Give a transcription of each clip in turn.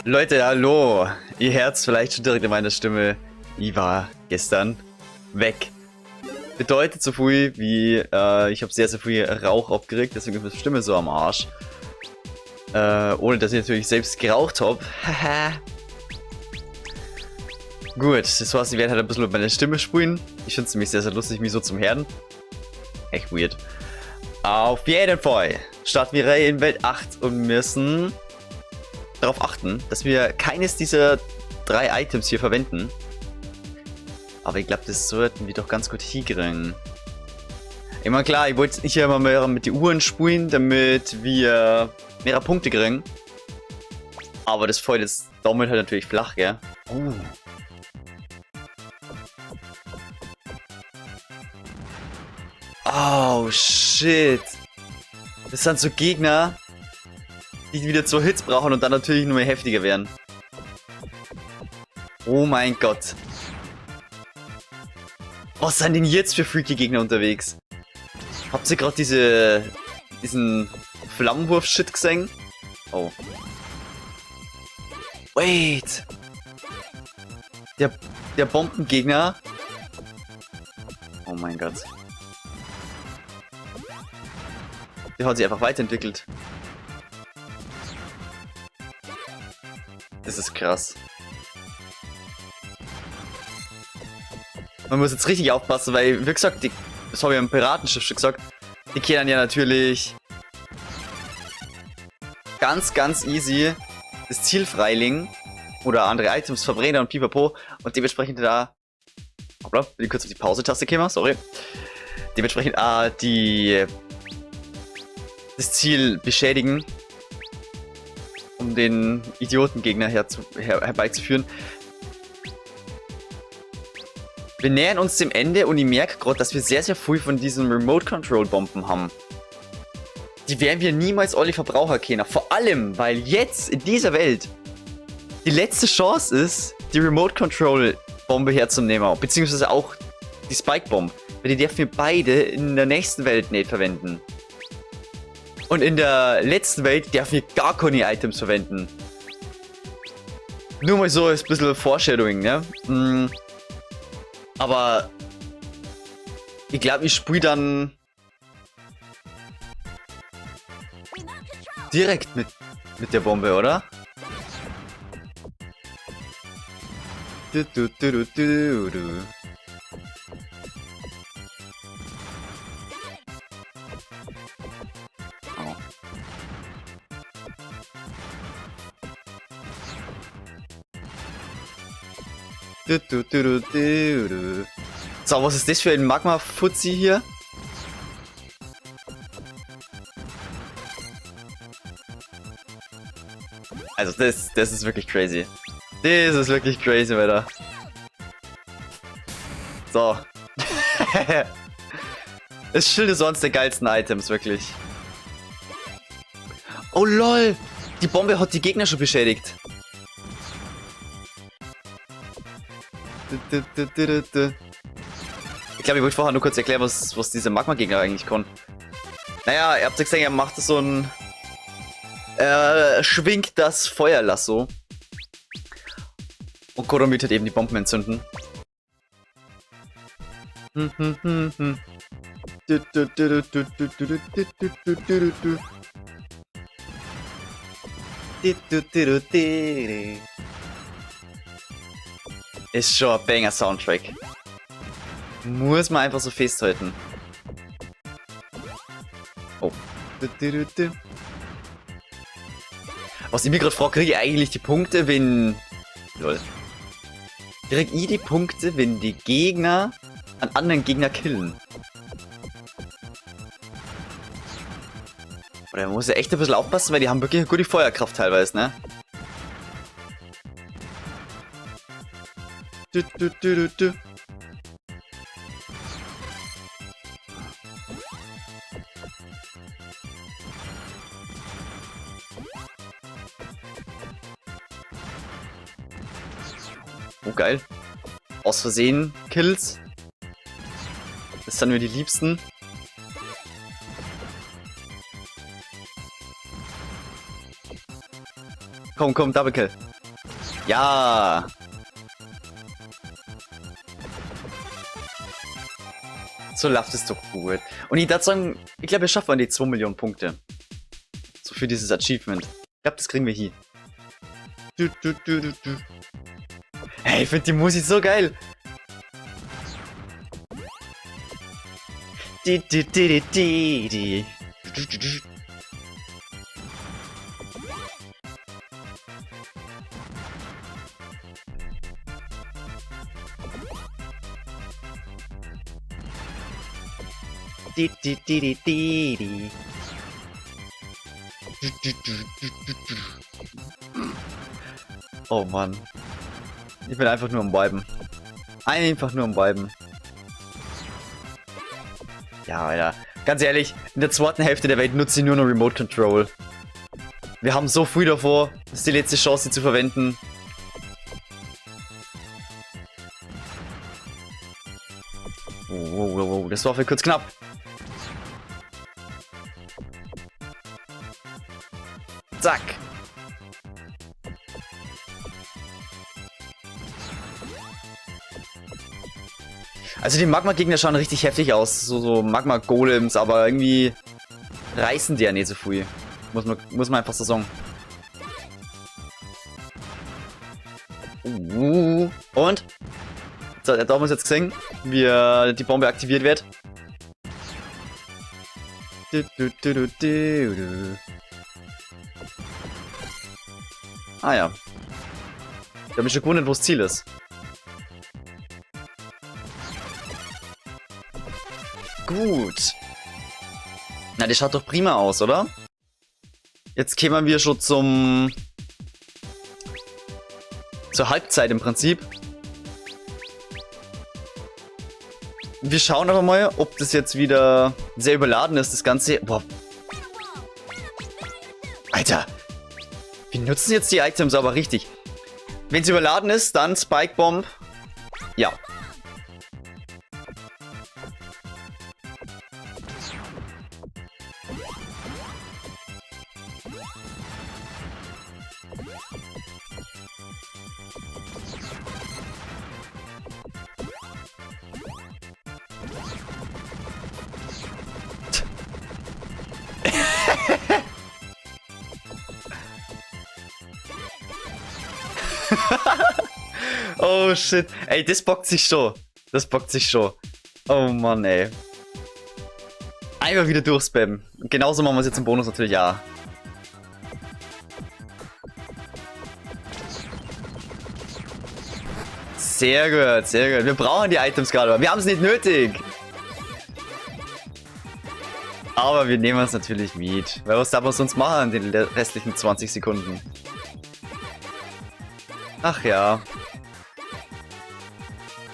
Leute, hallo! Ihr Herz vielleicht schon direkt in meiner Stimme. Ich war gestern weg. Bedeutet so viel wie, ich habe sehr, sehr viel Rauch abgeregt, deswegen ist meine Stimme so am Arsch. Ohne dass ich natürlich selbst geraucht habe. Haha. Gut, das heißt, ich werde halt ein bisschen mit meiner Stimme spulen. Ich finde es nämlich sehr, sehr lustig, mich so zum Herden. Echt weird. Auf jeden Fall starten wir in Welt 8 und müssen darauf achten, dass wir keines dieser 3 Items hier verwenden. Aber ich glaube, das sollten wir doch ganz gut hinkriegen. Immer klar, ich wollte nicht immer mehr mit den Uhren spulen, damit wir mehrere Punkte kriegen. Aber das fällt jetzt damit halt natürlich flach, gell? Oh, shit. Das sind so Gegner, die wieder 2 Hits brauchen und dann natürlich nur mehr heftiger werden. Oh mein Gott. Was sind denn jetzt für freaky Gegner unterwegs? Habt ihr gerade diesen Flammenwurf-Shit gesehen? Oh. Wait. Der Bombengegner. Oh mein Gott. Der hat sich einfach weiterentwickelt. Das ist krass. Man muss jetzt richtig aufpassen, weil, wie gesagt, das habe ich am Piratenschiff schon gesagt, die können ja natürlich ganz, ganz easy das Ziel freilegen oder andere Items verbrennen und pipapo und dementsprechend da... Hoppla, bin ich kurz auf die Pause-Taste gekommen, sorry. Dementsprechend das Ziel beschädigen, um den Idiotengegner herbeizuführen. Wir nähern uns dem Ende und ich merke gerade, dass wir sehr, sehr viel von diesen Remote-Control-Bomben haben. Die werden wir niemals alle Verbraucher kennen. Vor allem, weil jetzt in dieser Welt die letzte Chance ist, die Remote-Control-Bombe herzunehmen. Beziehungsweise auch die Spike-Bomb. Weil die dürfen wir beide in der nächsten Welt nicht verwenden. Und in der letzten Welt dürfen wir gar keine Items verwenden. Nur mal so ein bisschen Foreshadowing, ne? Aber ich glaube, ich spiele dann direkt mit der Bombe, oder? Oh. So, was ist das für ein Magma-Fuzzi hier? Also das ist wirklich crazy. Das ist wirklich crazy, Alter. So. Das Schild ist sonst der geilsten Items, wirklich. Oh lol! Die Bombe hat die Gegner schon beschädigt. Ich glaube, ich wollte vorher nur kurz erklären, was dieser Magma-Gegner eigentlich kann. Naja, ihr habt ja gesehen, er macht so ein... schwingt das Feuerlasso. Und Koromit hat eben die Bomben entzünden. Ist schon ein Banger-Soundtrack. Muss man einfach so festhalten. Oh. Was ich mir gerade frage, kriege ich eigentlich die Punkte, wenn... Lol. Kriege ich die Punkte, wenn die Gegner einen anderen Gegner killen? Oder man muss ja echt ein bisschen aufpassen, weil die haben wirklich eine gute Feuerkraft teilweise, ne? Oh, geil. Aus Versehen Kills. Das sind mir die liebsten. Komm, Double Kill. Ja. So läuft es doch gut. Und ich würde sagen, ich glaube, wir schaffen die 2 Millionen Punkte. So für dieses Achievement. Ich glaube, das kriegen wir hier. Hey, ich finde die Musik so geil. Oh Mann. Ich bin einfach nur am Viben. Einfach nur am Viben. Ja, Alter. Ganz ehrlich, in der zweiten Hälfte der Welt nutze ich nur noch Remote Control. Wir haben so viel davor. Das ist die letzte Chance, sie zu verwenden. Oh, das war für kurz knapp. Zack. Also die Magma-Gegner schauen richtig heftig aus. So Magma-Golems, aber irgendwie reißen die ja nicht so viel. Muss man einfach so sagen. Und? So, da haben wir es jetzt gesehen, wie die Bombe aktiviert wird. Ah ja. Ich habe mich schon gewundert, wo das Ziel ist. Gut. Na, das schaut doch prima aus, oder? Jetzt kämen wir schon zur Halbzeit im Prinzip. Wir schauen aber mal, ob das jetzt wieder sehr überladen ist, das Ganze. Boah. Alter. Wir nutzen jetzt die Items aber richtig. Wenn es überladen ist, dann Spike Bomb. Ja. Oh shit. Ey, das bockt sich schon. Das bockt sich schon. Oh Mann, ey. Einfach wieder durchspammen. Genauso machen wir es jetzt im Bonus natürlich auch. Sehr gut, sehr gut. Wir brauchen die Items gerade, aber wir haben es nicht nötig. Aber wir nehmen es natürlich mit. Weil was darf man sonst machen in den restlichen 20 Sekunden? Ach ja.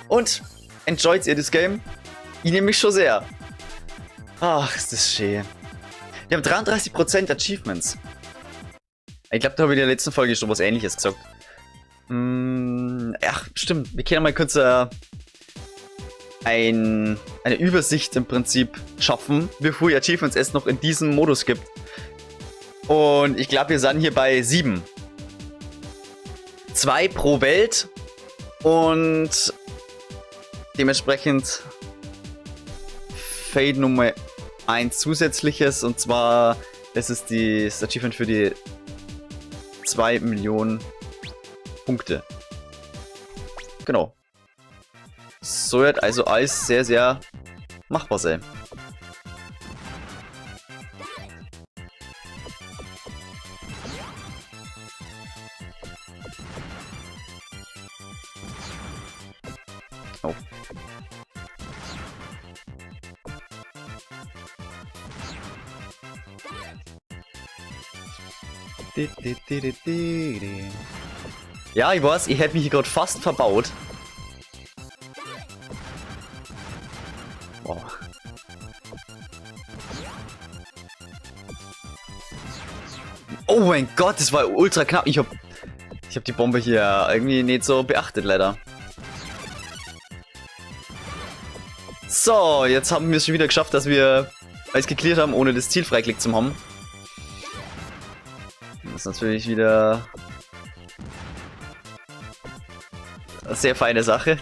Und, enjoyt ihr das Game? Ich nehme mich schon sehr. Ach, ist das schön. Wir haben 33% Achievements. Ich glaube, da habe ich in der letzten Folge schon was Ähnliches gesagt. Ach, stimmt. Wir können mal kurz eine Übersicht im Prinzip schaffen, wie viele Achievements es noch in diesem Modus gibt. Und ich glaube, wir sind hier bei 7. 2 pro Welt. Und dementsprechend Fade Nummer 1 zusätzliches. Und zwar, das ist das Achievement für die 2 Millionen Punkte. Genau. So wird also alles sehr, sehr machbar sein. Oh. Ja, ich weiß, ich hätte mich hier gerade fast verbaut. Boah. Oh mein Gott, das war ultra knapp. Ich hab die Bombe hier irgendwie nicht so beachtet, leider. So, jetzt haben wir es schon wieder geschafft, dass wir alles geklärt haben, ohne das Ziel freiklickt zu haben. Das ist natürlich wieder Sehr feine Sache.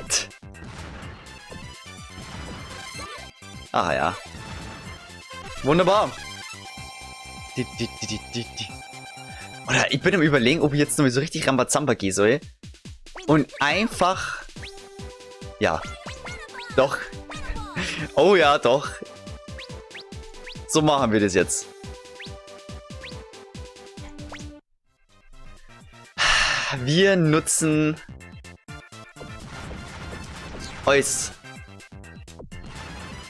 Ah ja. Wunderbar. Oder ich bin am Überlegen, ob ich jetzt noch so richtig Rambazamba gehen soll. Und einfach... Ja. Doch. Oh ja, doch. So machen wir das jetzt. Wir nutzen... Eus.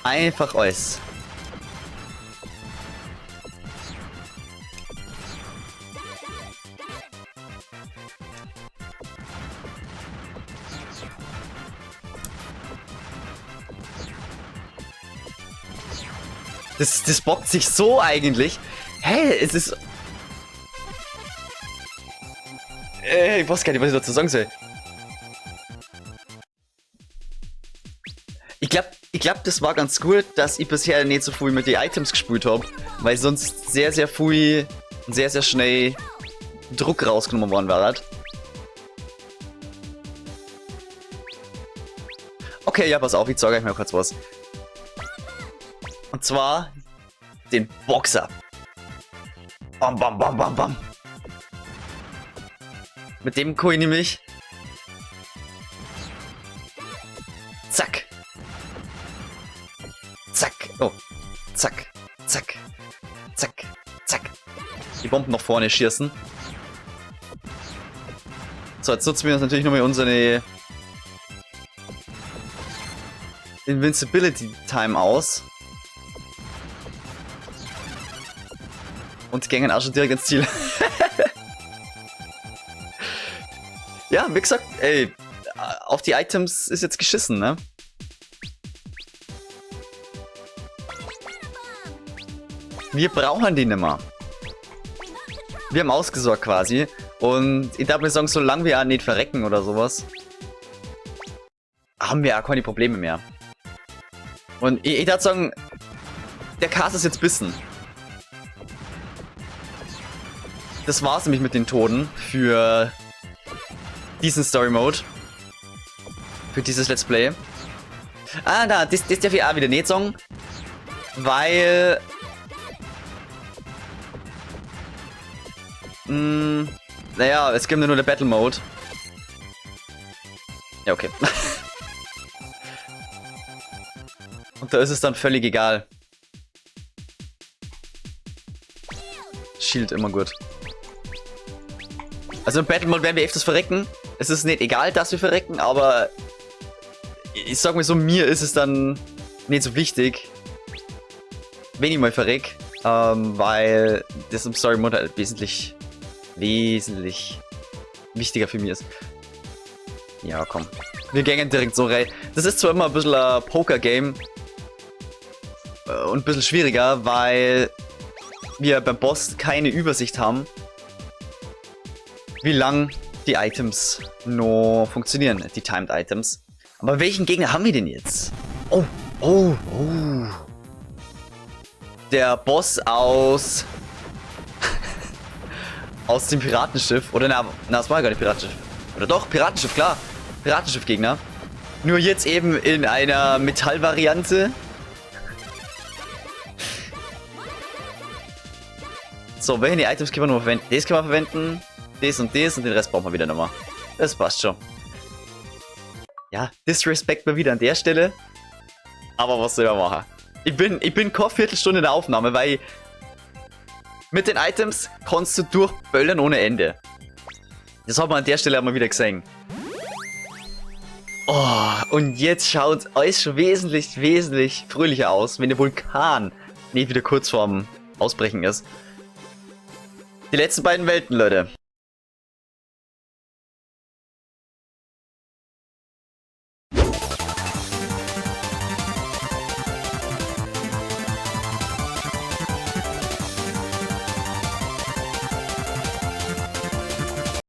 Einfach Eus. Das bockt sich so eigentlich. Hä, es ist... ich weiß gar nicht, was ich dazu sagen soll. Ich glaub, das war ganz gut, dass ich bisher nicht so viel mit den Items gespielt habe, weil sonst sehr, sehr viel, sehr, sehr schnell Druck rausgenommen worden wäre. Okay, ja, pass auf, ich zeige euch mal kurz was. Und zwar den Boxer. Bam, bam, bam, bam, bam. Mit dem kann ich nämlich... Zack. Zack. Oh. Zack. Zack. Zack. Zack. Die Bomben nach vorne schießen. So, jetzt nutzen wir uns natürlich nochmal unsere Invincibility Time aus. Und gängen auch schon direkt ins Ziel. Ja, wie gesagt, ey, auf die Items ist jetzt geschissen, ne? Wir brauchen die nimmer. Wir haben ausgesorgt quasi. Und ich darf mir sagen, solange wir auch nicht verrecken oder sowas, haben wir auch keine Probleme mehr. Und ich darf sagen, der Cast ist jetzt bissen. Das war's nämlich mit den Toten für diesen Story Mode. Für dieses Let's Play. Ah, da, das darf ich auch wieder nicht sagen. Weil... naja, es gibt ja nur den Battle Mode. Ja, okay. Und da ist es dann völlig egal. Shield immer gut. Also im Battle Mode werden wir öfters verrecken. Es ist nicht egal, dass wir verrecken, aber ich sag mal so, mir ist es dann nicht so wichtig, wenn ich mal verreck, weil das im Story Mode halt wesentlich wichtiger für mich ist. Ja, komm. Wir gängen direkt so rein. Das ist zwar immer ein bisschen ein Poker-Game und ein bisschen schwieriger, weil wir beim Boss keine Übersicht haben, wie lang die Items noch funktionieren, die Timed Items. Aber welchen Gegner haben wir denn jetzt? Oh, oh, oh. Der Boss aus... aus dem Piratenschiff. Oder na, das war gar nicht Piratenschiff. Oder doch, Piratenschiff, klar. Piratenschiff-Gegner. Nur jetzt eben in einer Metallvariante. So, welche Items können wir noch verwenden? Das können wir verwenden. Das und den Rest brauchen wir wieder nochmal. Das passt schon. Ja, Disrespect mal wieder an der Stelle. Aber was soll man machen? Ich bin keine Viertelstunde in der Aufnahme, weil mit den Items kannst du durchböllern ohne Ende. Das hat man an der Stelle auch mal wieder gesehen. Oh, und jetzt schaut alles schon wesentlich fröhlicher aus, wenn der Vulkan nicht wieder kurz vorm Ausbrechen ist. Die letzten beiden Welten, Leute.